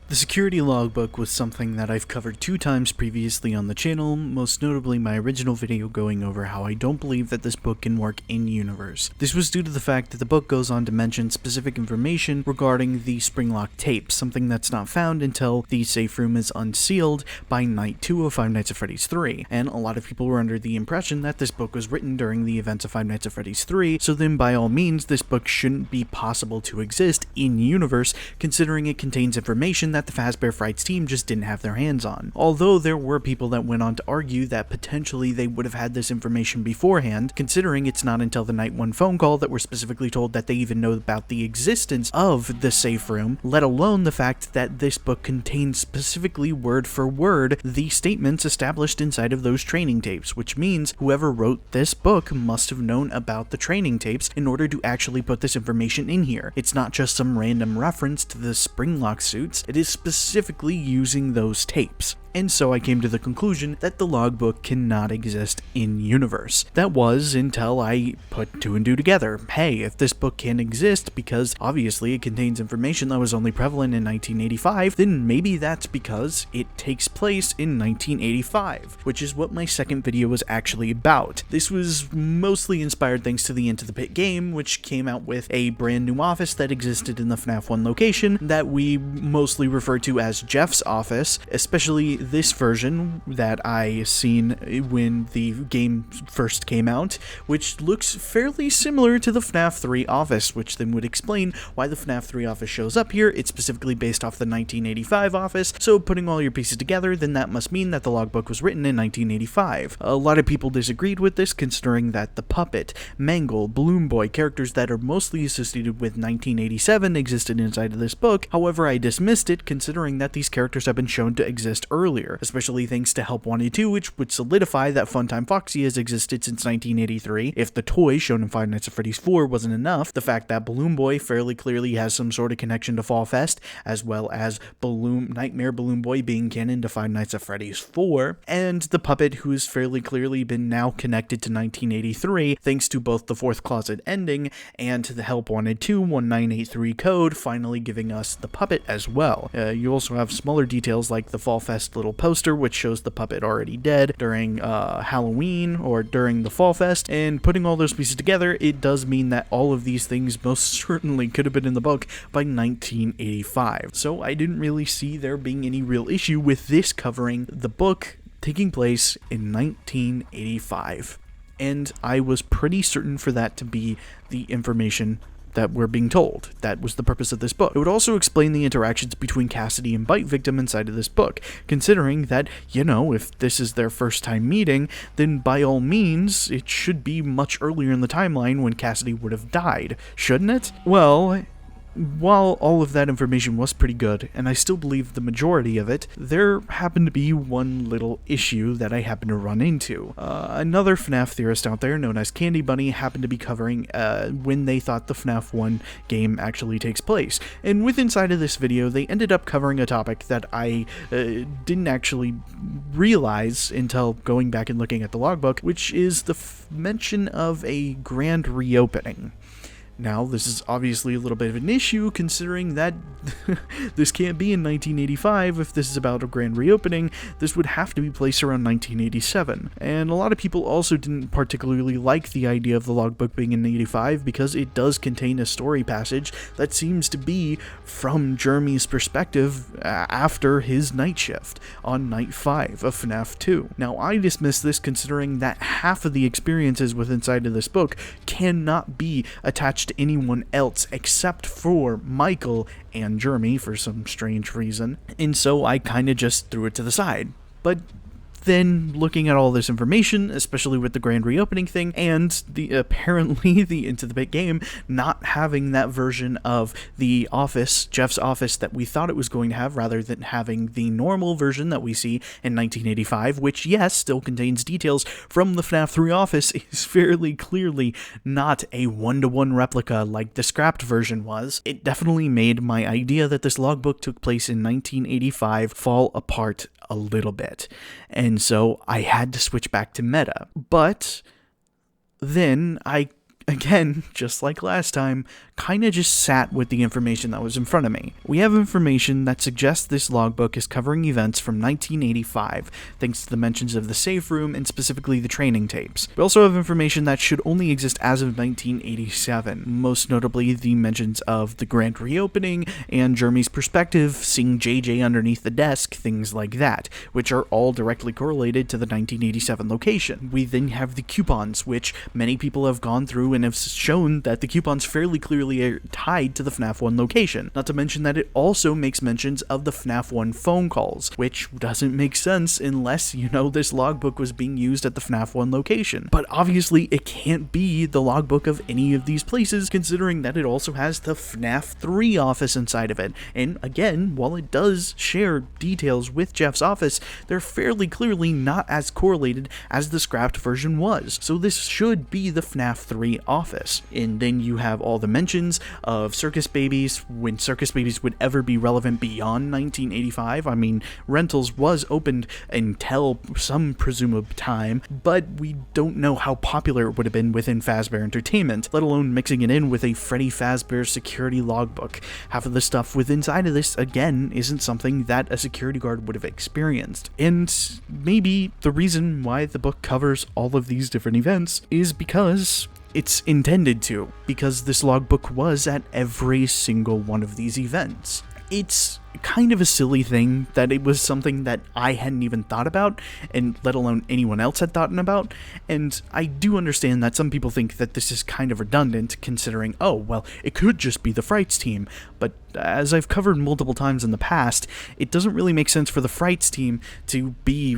The security logbook was something that I've covered 2 times previously on the channel, most notably my original video going over how I don't believe that this book can work in-universe. This was due to the fact that the book goes on to mention specific information regarding the springlock tape, something that's not found until the safe room is unsealed by Night 2 of Five Nights at Freddy's 3, and a lot of people were under the impression that this book was written during the events of Five Nights at Freddy's 3, so then by all means this book shouldn't be possible to exist in-universe, considering it contains information that the Fazbear Frights team just didn't have their hands on. Although there were people that went on to argue that potentially they would have had this information beforehand, considering it's not until the Night 1 phone call that we're specifically told that they even know about the existence of the safe room, let alone the fact that this book contains specifically word for word the statements established inside of those training tapes, which means whoever wrote this book must have known about the training tapes in order to actually put this information in here. It's not just some random reference to the springlock suits, it is specifically using those tapes. And so I came to the conclusion that the logbook cannot exist in-universe. That was until I put 2 and 2 together. Hey, if this book can exist because obviously it contains information that was only prevalent in 1985, then maybe that's because it takes place in 1985, which is what my second video was actually about. This was mostly inspired thanks to the Into the Pit game, which came out with a brand new office that existed in the FNAF 1 location that we mostly refer to as Jeff's office, especially this version that I seen when the game first came out, which looks fairly similar to the FNAF 3 office, which then would explain why the FNAF 3 office shows up here. It's specifically based off the 1985 office, so putting all your pieces together, then that must mean that the logbook was written in 1985. A lot of people disagreed with this, considering that the Puppet, Mangle, Balloon Boy, characters that are mostly associated with 1987 existed inside of this book. However, I dismissed it, considering that these characters have been shown to exist earlier, especially thanks to Help Wanted 2, which would solidify that Funtime Foxy has existed since 1983. If the toy shown in Five Nights at Freddy's 4 wasn't enough, the fact that Balloon Boy fairly clearly has some sort of connection to Fall Fest, as well as Nightmare Balloon Boy being canon to Five Nights at Freddy's 4, and the Puppet, who has fairly clearly been now connected to 1983 thanks to both the Fourth Closet ending and the Help Wanted 2 1983 code finally giving us the Puppet as well. You also have smaller details like the Fall Fest little poster, which shows the Puppet already dead during Halloween or during the Fall Fest, and putting all those pieces together, it does mean that all of these things most certainly could have been in the book by 1985. So I didn't really see there being any real issue with this covering the book taking place in 1985. And I was pretty certain for that to be the information that we're being told. That was the purpose of this book. It would also explain the interactions between Cassidy and Bite Victim inside of this book, considering that, you know, if this is their first time meeting, then by all means, it should be much earlier in the timeline when Cassidy would have died, shouldn't it? Well, while all of that information was pretty good, and I still believe the majority of it, there happened to be one little issue that I happened to run into. Another FNAF theorist out there, known as Candy Bunny, happened to be covering when they thought the FNAF 1 game actually takes place. And with inside of this video, they ended up covering a topic that I didn't actually realize until going back and looking at the logbook, which is the mention of a grand reopening. Now, this is obviously a little bit of an issue, considering that this can't be in 1985. If this is about a grand reopening, this would have to be placed around 1987. And a lot of people also didn't particularly like the idea of the logbook being in 85 because it does contain a story passage that seems to be from Jeremy's perspective after his night shift on Night 5 of FNAF 2. Now, I dismiss this considering that half of the experiences with inside of this book cannot be attached to anyone else except for Michael and Jeremy for some strange reason, and so I kind of just threw it to the side. But then, looking at all this information, especially with the grand reopening thing, and apparently the Into the Pit game not having that version of the office, Jeff's office, that we thought it was going to have, rather than having the normal version that we see in 1985, which, yes, still contains details from the FNAF 3 office, is fairly clearly not a one-to-one replica like the scrapped version was. It definitely made my idea that this logbook took place in 1985 fall apart a little bit, and so I had to switch back to Meta. But then I again, just like last time, kinda just sat with the information that was in front of me. We have information that suggests this logbook is covering events from 1985, thanks to the mentions of the safe room and specifically the training tapes. We also have information that should only exist as of 1987, most notably the mentions of the grand reopening and Jeremy's perspective, seeing JJ underneath the desk, things like that, which are all directly correlated to the 1987 location. We then have the coupons, which many people have gone through and have shown that the coupons fairly clearly are tied to the FNAF 1 location. Not to mention that it also makes mentions of the FNAF 1 phone calls, which doesn't make sense unless, this logbook was being used at the FNAF 1 location. But obviously it can't be the logbook of any of these places, considering that it also has the FNAF 3 office inside of it. And again, while it does share details with Jeff's office, they're fairly clearly not as correlated as the scrapped version was. So this should be the FNAF 3 office. And then you have all the mentions of Circus Babies, when Circus Babies would ever be relevant beyond 1985. I mean, Rentals was opened until some presumed time, but we don't know how popular it would have been within Fazbear Entertainment, let alone mixing it in with a Freddy Fazbear security logbook. Half of the stuff within inside of this, again, isn't something that a security guard would have experienced. And maybe the reason why the book covers all of these different events is because it's intended to, because this logbook was at every single one of these events. It's kind of a silly thing that it was something that I hadn't even thought about, and let alone anyone else had thought about, and I do understand that some people think that this is kind of redundant, considering, oh, well, it could just be the Frights team, but as I've covered multiple times in the past, it doesn't really make sense for the Frights team to be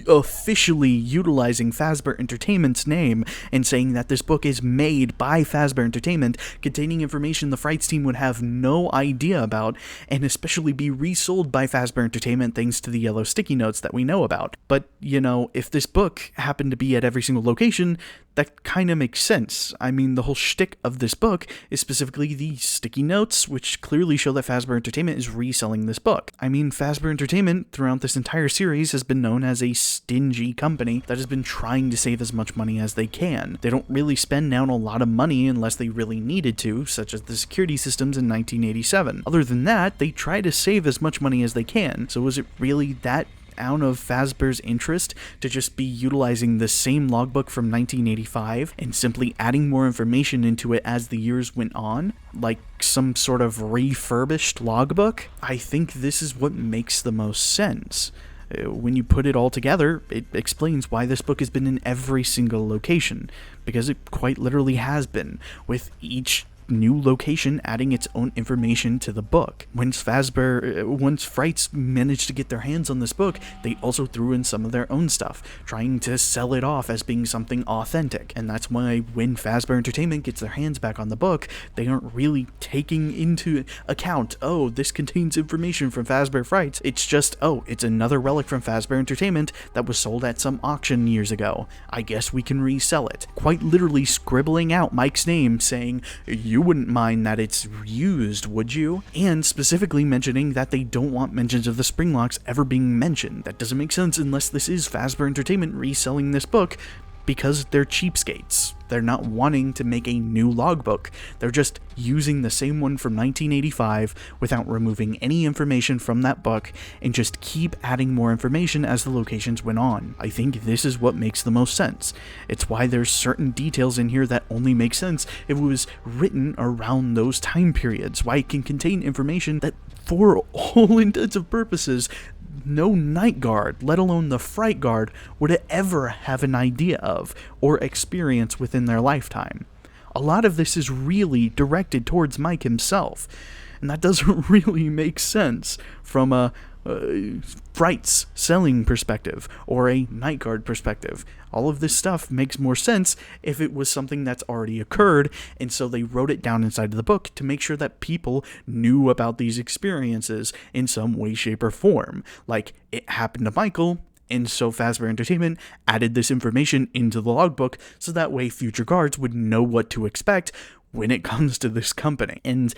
officially utilizing Fazbear Entertainment's name and saying that this book is made by Fazbear Entertainment, containing information the Frights team would have no idea about, and especially be resold by Fazbear Entertainment thanks to the yellow sticky notes that we know about. But, if this book happened to be at every single location, that kind of makes sense. I mean, the whole shtick of this book is specifically the sticky notes, which clearly show that Fazbear Entertainment is reselling this book. I mean, Fazbear Entertainment, throughout this entire series, has been known as a stingy company that has been trying to save as much money as they can. They don't really spend down a lot of money unless they really needed to, such as the security systems in 1987. Other than that, they try to save as much money as they can. So was it really that out of Fazbear's interest to just be utilizing the same logbook from 1985 and simply adding more information into it as the years went on, like some sort of refurbished logbook? I think this is what makes the most sense. When you put it all together, it explains why this book has been in every single location, because it quite literally has been, with each new location adding its own information to the book. Once Frights managed to get their hands on this book, they also threw in some of their own stuff, trying to sell it off as being something authentic. And that's why when Fazbear Entertainment gets their hands back on the book, they aren't really taking into account, oh, this contains information from Fazbear Frights. It's just, oh, it's another relic from Fazbear Entertainment that was sold at some auction years ago. I guess we can resell it. Quite literally scribbling out Mike's name, saying, you wouldn't mind that it's used, would you? And specifically mentioning that they don't want mentions of the spring locks ever being mentioned. That doesn't make sense unless this is Fazbear Entertainment reselling this book, because they're cheapskates. They're not wanting to make a new logbook. They're just using the same one from 1985 without removing any information from that book and just keep adding more information as the locations went on. I think this is what makes the most sense. It's why there's certain details in here that only make sense if it was written around those time periods. Why it can contain information that, for all intents and purposes, no night guard, let alone the fright guard, would ever have an idea of or experience within their lifetime. A lot of this is really directed towards Mike himself, and that doesn't really make sense from a Frights selling perspective or a night guard perspective. All of this stuff makes more sense if it was something that's already occurred, and so they wrote it down inside of the book to make sure that people knew about these experiences in some way, shape, or form. Like, it happened to Michael, and so Fazbear Entertainment added this information into the logbook so that way future guards would know what to expect when it comes to this company. And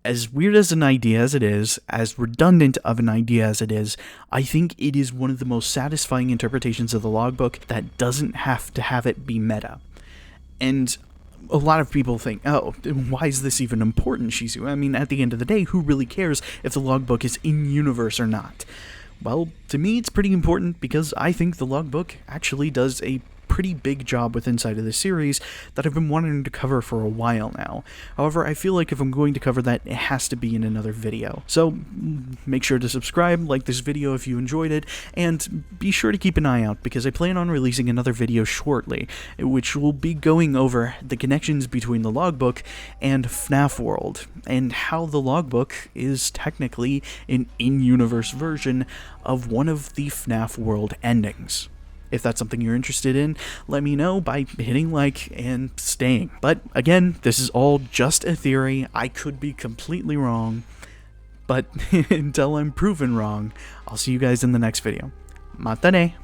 as weird as an idea as it is, as redundant of an idea as it is, I think it is one of the most satisfying interpretations of the logbook that doesn't have to have it be meta. And a lot of people think, oh, why is this even important, Shizu? I mean, at the end of the day, who really cares if the logbook is in-universe or not? Well, to me, it's pretty important because I think the logbook actually does a pretty big job with inside of the series that I've been wanting to cover for a while now. However, I feel like if I'm going to cover that, it has to be in another video. So make sure to subscribe, like this video if you enjoyed it, and be sure to keep an eye out because I plan on releasing another video shortly, which will be going over the connections between the logbook and FNAF World, and how the logbook is technically an in-universe version of one of the FNAF World endings. If that's something you're interested in, let me know by hitting like and staying. But again, this is all just a theory. I could be completely wrong, but until I'm proven wrong, I'll see you guys in the next video. Mata ne!